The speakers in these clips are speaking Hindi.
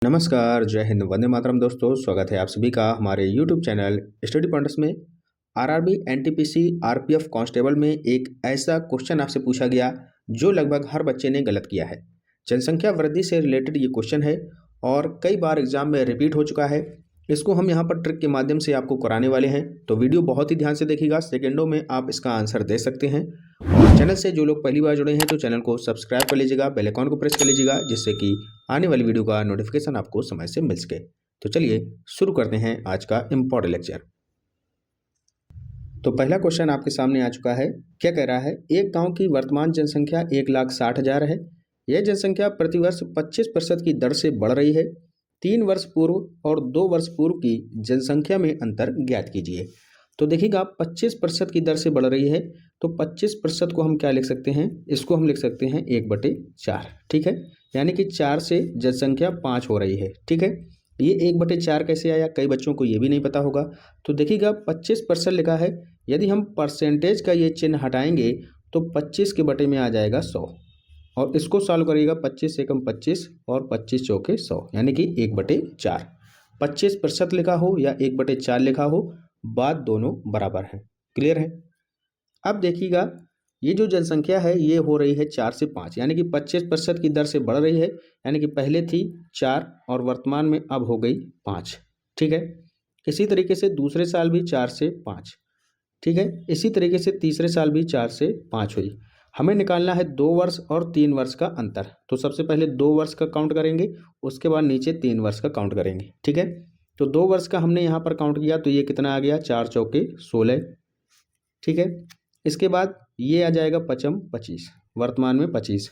नमस्कार, जय हिंद, वंदे मातरम दोस्तों। स्वागत है आप सभी का हमारे YouTube चैनल स्टडी पॉइंट्स में। आरआरबी, एनटीपीसी, आरपीएफ कांस्टेबल में एक ऐसा क्वेश्चन आपसे पूछा गया जो लगभग हर बच्चे ने गलत किया है। जनसंख्या वृद्धि से रिलेटेड ये क्वेश्चन है और कई बार एग्जाम में रिपीट हो चुका है। इसको हम यहाँ पर ट्रिक के माध्यम से आपको कराने वाले हैं, तो वीडियो बहुत ही ध्यान से देखिएगा। सेकेंडों में आप इसका आंसर दे सकते हैं। और चैनल से जो लोग पहली बार जुड़े हैं तो चैनल को सब्सक्राइब कर लीजिएगा, बेल आइकन को प्रेस कर लीजिएगा, जिससे कि आने वाली वीडियो का नोटिफिकेशन आपको समय से मिल सके। तो चलिए शुरू करते हैं आज का इम्पोर्टेंट लेक्चर। तो पहला क्वेश्चन आपके सामने आ चुका है। क्या कह रहा है? एक गांव की वर्तमान जनसंख्या 1,60,000 है। यह जनसंख्या प्रतिवर्ष 25% की दर से बढ़ रही है। 3 वर्ष पूर्व और 2 वर्ष पूर्व की जनसंख्या में अंतर ज्ञात कीजिए। तो देखिएगा 25% की दर से बढ़ रही है, तो 25% को हम क्या लिख सकते हैं? इसको हम लिख सकते हैं 1/4। ठीक है, यानी कि 4 से जनसंख्या 5 हो रही है। ठीक है, ये 1/4 कैसे आया? कई बच्चों को ये भी नहीं पता होगा। तो देखिएगा 25% लिखा है, यदि हम परसेंटेज का ये चिन्ह हटाएंगे तो 25 के बटे में आ जाएगा 100, और इसको सॉल्व करिएगा 25 से कम 25 और 25 चौके 100, यानी कि 1/4। 25% लिखा हो या 1/4 लिखा हो, बात दोनों बराबर है। क्लियर है? अब देखिएगा ये जो जनसंख्या है ये हो रही है 4 से 5, यानी कि 25% की दर से बढ़ रही है, यानी कि पहले थी 4 और वर्तमान में अब हो गई 5। ठीक है, इसी तरीके से दूसरे साल भी 4 से 5। ठीक है, इसी तरीके से तीसरे साल भी 4 से 5 हुई। हमें निकालना है 2 वर्ष और 3 वर्ष का अंतर। तो सबसे पहले 2 वर्ष का काउंट करेंगे, उसके बाद नीचे 3 वर्ष का काउंट करेंगे। ठीक है, तो 2 वर्ष का हमने यहाँ पर काउंट किया तो ये कितना आ गया? 4 चौके 16। ठीक है, इसके बाद ये आ जाएगा 5 25, वर्तमान में 25।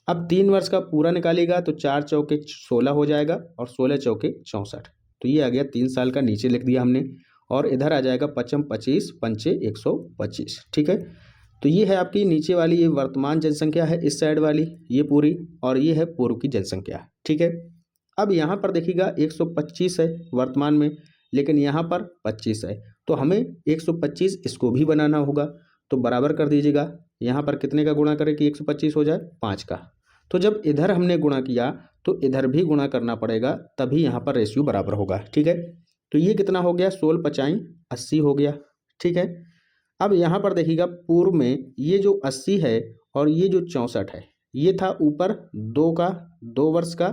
अब 3 वर्ष का पूरा निकालिएगा तो 4 चौके 16 हो जाएगा और 16 चौके 64। तो ये आ गया 3 साल का, नीचे लिख दिया हमने। और इधर आ जाएगा 5 25 पंचे 125। ठीक है, तो ये है आपकी नीचे वाली, ये वर्तमान जनसंख्या है इस साइड वाली, ये पूरी, और ये है पूर्व की जनसंख्या। ठीक है, अब यहाँ पर देखिएगा 125 है वर्तमान में, लेकिन यहाँ पर 25 है, तो हमें 125 इसको भी बनाना होगा। तो बराबर कर दीजिएगा, यहाँ पर कितने का गुणा करें कि 125 हो जाए? 5 का। तो जब इधर हमने गुणा किया तो इधर भी गुणा करना पड़ेगा, तभी यहाँ पर रेशियो बराबर होगा। ठीक है, तो ये कितना हो गया? 16 5 80 हो गया। ठीक है, अब यहाँ पर देखिएगा पूर्व में ये जो 80 है और ये जो 64 है, ये था ऊपर 2 वर्ष का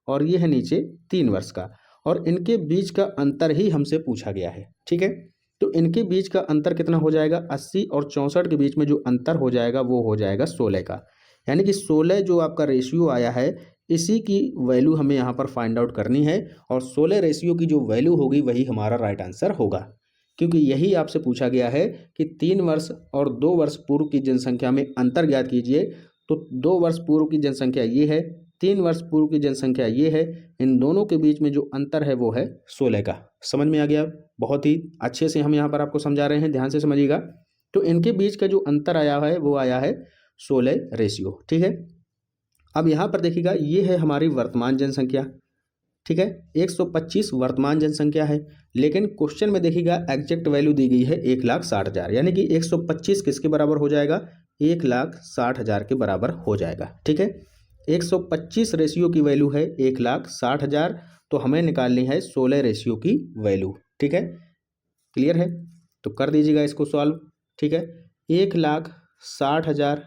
और ये है नीचे 3 वर्ष का, और इनके बीच का अंतर ही हमसे पूछा गया है। ठीक है, तो इनके बीच का अंतर कितना हो जाएगा? 80 और 64 के बीच में जो अंतर हो जाएगा वो हो जाएगा 16 का, यानी कि 16 जो आपका रेशियो आया है इसी की वैल्यू हमें यहाँ पर फाइंड आउट करनी है, और 16 रेशियो की जो वैल्यू होगी वही हमारा राइट आंसर होगा, क्योंकि यही आपसे पूछा गया है कि 3 वर्ष और 2 वर्ष पूर्व की जनसंख्या में अंतर ज्ञात कीजिए। तो 2 वर्ष पूर्व की जनसंख्या ये है, 3 वर्ष पूर्व की जनसंख्या ये है, इन दोनों के बीच में जो अंतर है वो है 16 का। समझ में आ गया? बहुत ही अच्छे से हम यहाँ पर आपको समझा रहे हैं, ध्यान से समझिएगा। तो इनके बीच का जो अंतर आया है वो आया है 16 रेशियो। ठीक है, अब यहाँ पर देखिएगा ये है हमारी वर्तमान जनसंख्या। ठीक है, 125 वर्तमान जनसंख्या है, लेकिन क्वेश्चन में देखिएगा एग्जैक्ट वैल्यू दी गई है 1,60,000, यानी कि 125 किसके बराबर हो जाएगा? 1,60,000 के बराबर हो जाएगा। ठीक है, 125 रेशियो की वैल्यू है 1,60,000, तो हमें निकालनी है 16 रेशियो की वैल्यू। ठीक है, क्लियर है? तो कर दीजिएगा इसको सॉल्व। ठीक है, 1,60,000,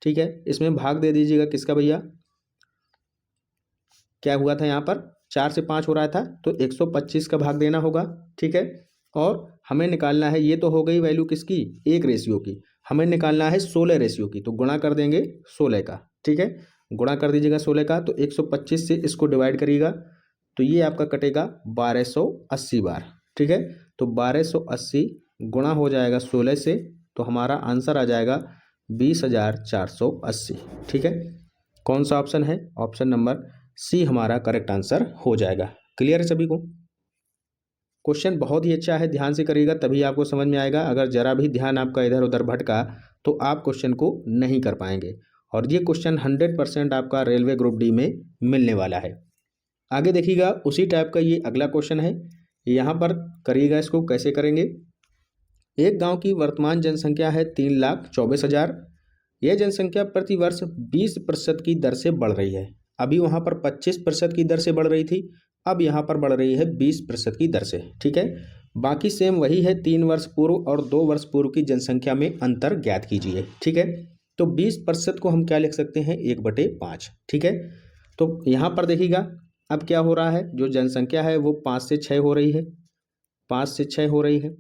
ठीक है, इसमें भाग दे दीजिएगा किसका भैया? क्या हुआ था यहाँ पर? 4 से 5 हो रहा था, तो 125 का भाग देना होगा। ठीक है, और हमें निकालना है, ये तो हो गई वैल्यू किसकी? 1 रेशियो की। हमें निकालना है 16 रेशियो की, तो गुणा कर देंगे 16 का। ठीक है, गुणा कर दीजिएगा 16 का, तो 125 से इसको डिवाइड करिएगा तो ये आपका कटेगा 1280 बार। ठीक है, तो 1280 गुणा हो जाएगा 16 से, तो हमारा आंसर आ जाएगा 20,480। ठीक है, कौन सा ऑप्शन है? ऑप्शन नंबर सी हमारा करेक्ट आंसर हो जाएगा। क्लियर है सभी को? क्वेश्चन बहुत ही अच्छा है, ध्यान से करिएगा तभी आपको समझ में आएगा। अगर जरा भी ध्यान आपका इधर उधर भटका तो आप क्वेश्चन को नहीं कर पाएंगे, और ये क्वेश्चन 100% आपका रेलवे ग्रुप डी में मिलने वाला है। आगे देखिएगा उसी टाइप का ये अगला क्वेश्चन है, यहाँ पर करिएगा। इसको कैसे करेंगे? एक गांव की वर्तमान जनसंख्या है 3,24,000। यह जनसंख्या प्रतिवर्ष 20% की दर से बढ़ रही है। अभी वहाँ पर 25% की दर से बढ़ रही थी, अब यहाँ पर बढ़ रही है 20% की दर से। ठीक है, बाकी सेम वही है, 3 वर्ष पूर्व और 2 वर्ष पूर्व की जनसंख्या में अंतर ज्ञात कीजिए। ठीक है, तो 20% को हम क्या लिख सकते हैं, 1/5। ठीक है, तो यहाँ पर देखिएगा अब क्या हो रहा है, जो जनसंख्या है वो 5 से 6 हो रही है, 5 से 6 हो रही है,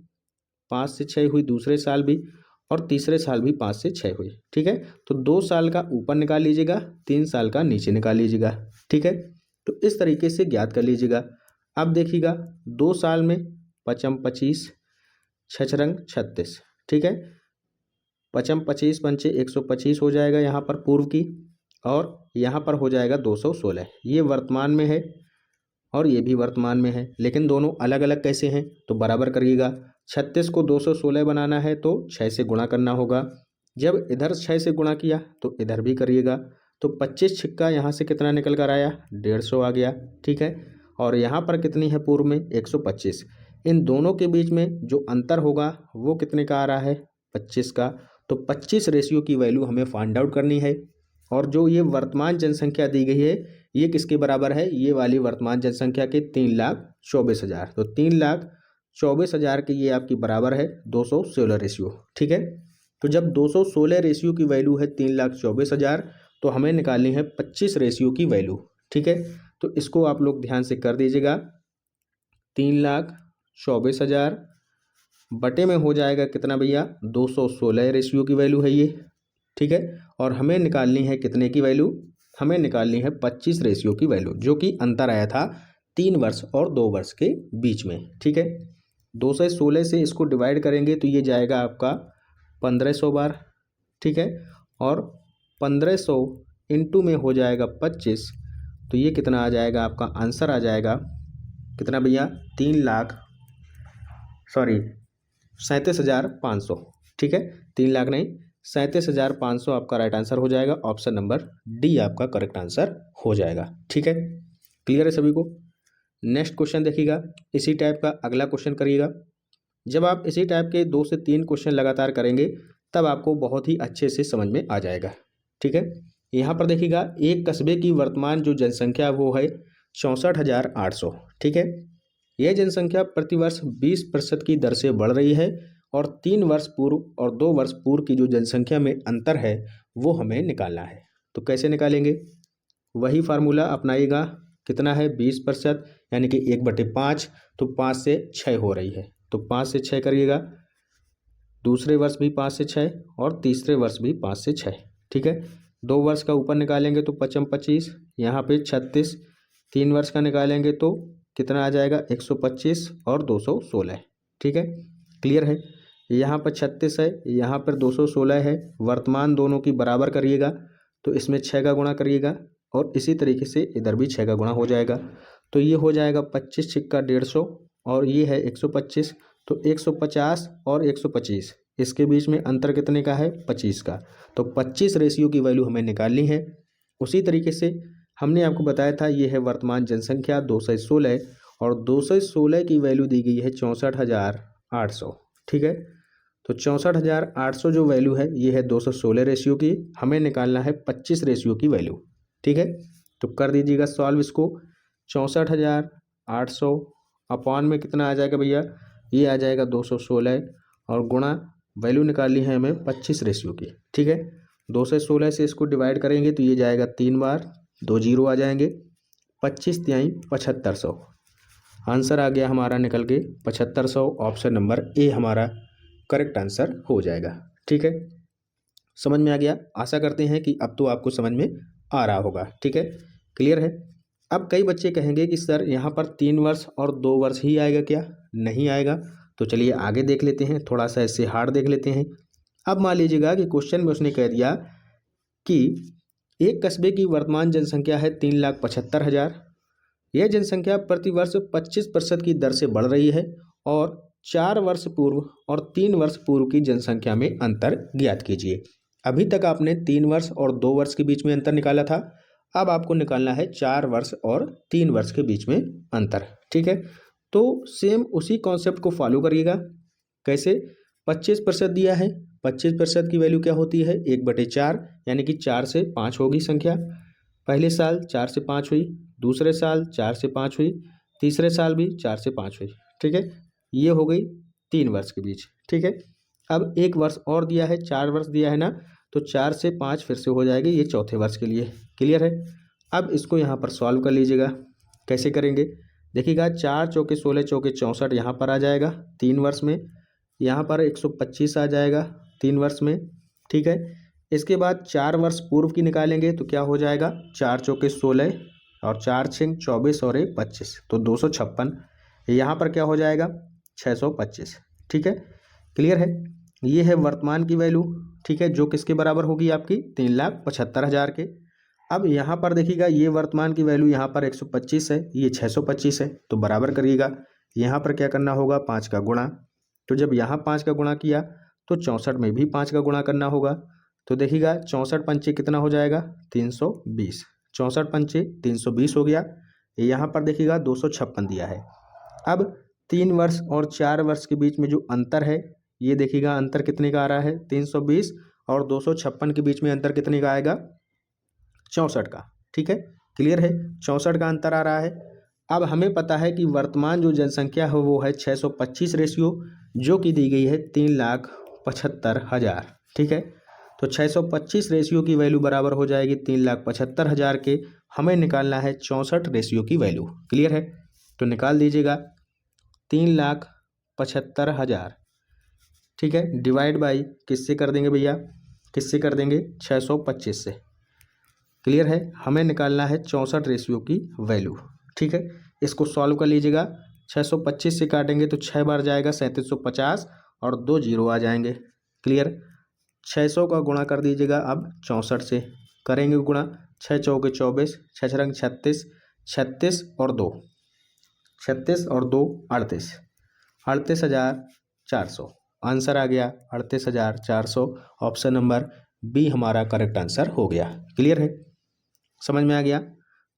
5 से 6 हुई दूसरे साल भी, और तीसरे साल भी 5 से 6 हुई। ठीक है, तो 2 साल का ऊपर निकाल लीजिएगा, 3 साल का नीचे निकाल लीजिएगा। ठीक है, तो इस तरीके से ज्ञात कर लीजिएगा। अब देखिएगा 2 साल में 5 25, 6 36। ठीक है, 5 25 पंचे 125 हो जाएगा यहाँ पर पूर्व की, और यहाँ पर हो जाएगा 216। ये वर्तमान में है और ये भी वर्तमान में है, लेकिन दोनों अलग अलग कैसे हैं, तो बराबर करिएगा। 36 को 216 बनाना है तो 6 से गुणा करना होगा, जब इधर 6 से गुणा किया तो इधर भी करिएगा, तो 25 छिक्का यहाँ से कितना निकल कर आया, 150 आ गया। ठीक है, और यहाँ पर कितनी है पूर्व में, 125। इन दोनों के बीच में जो अंतर होगा वो कितने का आ रहा है, 25 का। तो 25 रेशियो की वैल्यू हमें फाइंड आउट करनी है, और जो ये वर्तमान जनसंख्या दी गई है ये किसके बराबर है, ये वाली वर्तमान जनसंख्या के 3,24,000। तो 3,24,000 की ये आपकी बराबर है 216 रेशियो। ठीक है, तो जब 216 रेशियो की वैल्यू है 3,24,000, तो हमें निकालनी है 25 रेशियो की वैल्यू। ठीक है, तो इसको आप लोग ध्यान से कर दीजिएगा, 3,24,000 बटे में हो जाएगा कितना भैया, 216 रेशियो की वैल्यू है ये। ठीक है, और हमें निकालनी है कितने की वैल्यू, हमें निकालनी है 25 रेशियो की वैल्यू, जो कि अंतर आया था 3 वर्ष और 2 वर्ष के बीच में। ठीक है, 216 से इसको डिवाइड करेंगे तो ये जाएगा आपका 1500 बार। ठीक है, और 1500 इंटू में हो जाएगा 25, तो ये कितना आ जाएगा, आपका आंसर आ जाएगा कितना भैया, 37,500। ठीक है, 3 लाख नहीं, 37,500 आपका राइट आंसर हो जाएगा। ऑप्शन नंबर डी आपका करेक्ट आंसर हो जाएगा। ठीक है, क्लियर है सभी को। नेक्स्ट क्वेश्चन देखिएगा, इसी टाइप का अगला क्वेश्चन करिएगा। जब आप इसी टाइप के 2 से 3 क्वेश्चन लगातार करेंगे तब आपको बहुत ही अच्छे से समझ में आ जाएगा। ठीक है, यहाँ पर देखिएगा एक कस्बे की वर्तमान जो जनसंख्या वो है 64,800। ठीक है, यह जनसंख्या प्रतिवर्ष 20% की दर से बढ़ रही है, और 3 वर्ष पूर्व और 2 वर्ष पूर्व की जो जनसंख्या में अंतर है वो हमें निकालना है। तो कैसे निकालेंगे, वही फार्मूला अपनाइएगा, कितना है 20%, यानी कि 1/5, तो 5 से 6 हो रही है, तो 5 से 6 करिएगा, दूसरे वर्ष भी 5 से 6 और तीसरे वर्ष भी 5 से 6। ठीक है, 2 वर्ष का ऊपर निकालेंगे तो 5 25, यहाँ पे 36, 3 वर्ष का निकालेंगे तो कितना आ जाएगा, 125 और 216। ठीक है, क्लियर है। यहाँ पर 36 है, यहाँ पर 216 है, वर्तमान दोनों की बराबर करिएगा, तो इसमें 6 का गुणा करिएगा, और इसी तरीके से इधर भी 6 का गुणा हो जाएगा, तो ये हो जाएगा 25 छिक्का 150, और ये है 125, तो 150 और 125 इसके बीच में अंतर कितने का है, 25 का। तो 25 रेशियो की वैल्यू हमें निकालनी है। उसी तरीके से हमने आपको बताया था ये है वर्तमान जनसंख्या 216, और 216 की वैल्यू दी गई है 64,800। ठीक है, तो 64,800 जो वैल्यू है ये है 216 रेशियो की, हमें निकालना है 25 रेशियो की वैल्यू। ठीक है, तो कर दीजिएगा सॉल्व इसको, 64,800 अपॉन में कितना आ जाएगा भैया, ये आ जाएगा 216, और गुणा वैल्यू निकालनी है हमें 25 रेशियो की। ठीक है, 216 से इसको डिवाइड करेंगे तो ये जाएगा 3 बार, 2 जीरो आ जाएंगे, 25 तिहाई 7500, आंसर आ गया हमारा निकल के 7500। ऑप्शन नंबर ए हमारा करेक्ट आंसर हो जाएगा। ठीक है, समझ में आ गया, आशा करते हैं कि अब तो आपको समझ में आ रहा होगा। ठीक है, क्लियर है। अब कई बच्चे कहेंगे कि सर यहाँ पर 3 वर्ष और 2 वर्ष ही आएगा क्या, नहीं आएगा। तो चलिए आगे देख लेते हैं, थोड़ा सा ऐसे हार्ड देख लेते हैं। अब मान लीजिएगा कि क्वेश्चन में उसने कह दिया कि एक कस्बे की वर्तमान जनसंख्या है 3,75,000, यह जनसंख्या प्रतिवर्ष 25% की दर से बढ़ रही है, और 4 वर्ष पूर्व और 3 वर्ष पूर्व की जनसंख्या में अंतर ज्ञात कीजिए। अभी तक आपने 3 वर्ष और 2 वर्ष के बीच में अंतर निकाला था, अब आपको निकालना है 4 वर्ष और 3 वर्ष के बीच में अंतर। ठीक है, तो सेम उसी कॉन्सेप्ट को फॉलो करिएगा। कैसे, 25% दिया है, 25% की वैल्यू क्या होती है, 1/4, यानी कि 4 से 5 होगी संख्या। पहले साल 4 से 5 हुई, दूसरे साल 4 से 5 हुई, तीसरे साल भी 4 से 5 हुई। ठीक है, ये हो गई 3 वर्ष के बीच। ठीक है, अब 1 वर्ष और दिया है, 4 वर्ष दिया है ना, तो 4 से 5 फिर से हो जाएगी, ये चौथे वर्ष के लिए। क्लियर है। अब इसको यहाँ पर सॉल्व कर लीजिएगा। कैसे करेंगे, देखिएगा 4 चौके 16 चौके 64 यहाँ पर आ जाएगा 3 वर्ष में, यहाँ पर 125 आ जाएगा 3 वर्ष में। ठीक है, इसके बाद 4 वर्ष पूर्व की निकालेंगे तो क्या हो जाएगा, 4 चौके 16 और 4 छः 24 और 1 25, तो 256। यहाँ पर क्या हो जाएगा, 625। ठीक है, क्लियर है। ये है वर्तमान की वैल्यू। ठीक है, जो किसके बराबर होगी, आपकी 3,75,000 के। अब यहाँ पर देखिएगा, ये वर्तमान की वैल्यू यहाँ पर 125 है, ये 625 है, तो बराबर करिएगा। यहाँ पर क्या करना होगा, 5 का गुणा। तो जब यहाँ 5 का गुणा किया तो 64 में भी 5 का गुणा करना होगा। तो देखिएगा 64 पंचे कितना हो जाएगा, 320। 64 पंचे 320 हो गया। यहाँ पर देखिएगा 256 दिया है। अब 3 वर्ष और 4 वर्ष के बीच में जो अंतर है, ये देखिएगा अंतर कितने का आ रहा है, 320 और 256 के बीच में अंतर कितने का आएगा, 64 का। ठीक है, क्लियर है, 64 का अंतर आ रहा है। अब हमें पता है कि वर्तमान जो जनसंख्या है वो है 625 रेशियो, जो कि दी गई है 3,75,000। ठीक है, तो 625 रेशियो की वैल्यू बराबर हो जाएगी 3,75,000 के। हमें निकालना है 64 रेशियो की वैल्यू। क्लियर है, तो निकाल दीजिएगा 3,75,000। ठीक है, डिवाइड बाई किससे कर देंगे भैया, किससे कर देंगे, 625 से। क्लियर है, हमें निकालना है 64 रेशियो की वैल्यू। ठीक है, इसको सॉल्व कर लीजिएगा। 625 से काटेंगे तो 6 बार जाएगा 3750 और 2 जीरो आ जाएंगे। क्लियर, 600 का गुणा कर दीजिएगा। अब 64 से करेंगे गुणा, 6 चौके 24, 6 छरंग 36, 36 और 2 36 और 2 38, 38,400 आंसर आ गया 38,400। ऑप्शन नंबर बी हमारा करेक्ट आंसर हो गया। क्लियर है, समझ में आ गया।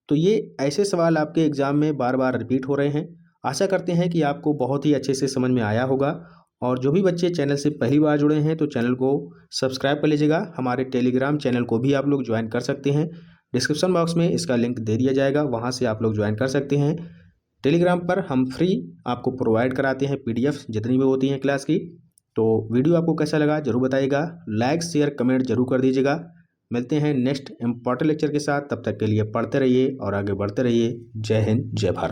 तो ये ऐसे सवाल आपके एग्जाम में बार बार रिपीट हो रहे हैं। आशा करते हैं कि आपको बहुत ही अच्छे से समझ में आया होगा। और जो भी बच्चे चैनल से पहली बार जुड़े हैं तो चैनल को सब्सक्राइब कर लीजिएगा। हमारे टेलीग्राम चैनल को भी आप लोग ज्वाइन कर सकते हैं, डिस्क्रिप्शन बॉक्स में इसका लिंक दे दिया जाएगा, वहाँ से आप लोग ज्वाइन कर सकते हैं। टेलीग्राम पर हम फ्री आपको प्रोवाइड कराते हैं PDF जितनी भी होती हैं क्लास की। तो वीडियो आपको कैसा लगा जरूर बताइएगा, लाइक शेयर कमेंट जरूर कर दीजिएगा। मिलते हैं नेक्स्ट इंपॉर्टेंट लेक्चर के साथ, तब तक के लिए पढ़ते रहिए और आगे बढ़ते रहिए। जय हिंद, जय भारत।